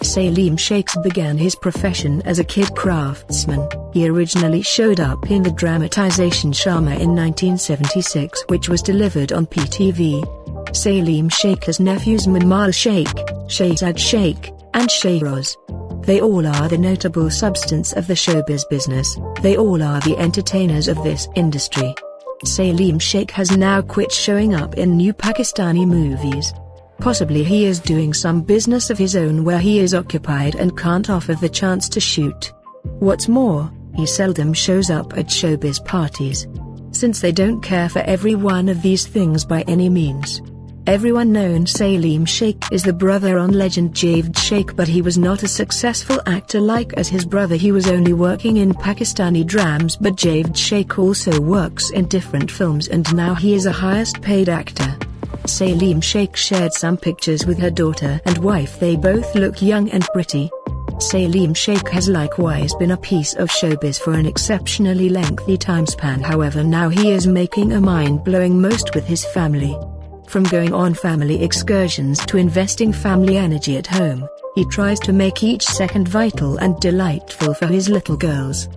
Salim Sheikh began his profession as a kid craftsman. He originally showed up in the dramatization Shama in 1976, which was delivered on PTV. Salim Sheikh's nephews Mamal Sheikh, Shahzad Sheikh, and Shahroz. They all are the notable substance of the showbiz business. They all are the entertainers of this industry. Salim Sheikh has now quit showing up in new Pakistani movies. Possibly he is doing some business of his own where he is occupied and can't offer the chance to shoot. What's more, he seldom shows up at showbiz parties. Since they don't care for every one of these things by any means. Everyone known Salim Sheikh is the brother on legend Javed Sheikh, but he was not a successful actor like as his brother. He was only working in Pakistani dramas, but Javed Sheikh also works in different films and now he is a highest paid actor. Salim Sheikh shared some pictures with her daughter and wife. They both look young and pretty. Salim Sheikh has likewise been a piece of showbiz for an exceptionally lengthy time span. However, now he is making a mind-blowing most with his family. From going on family excursions to investing family energy at home, he tries to make each second vital and delightful for his little girls.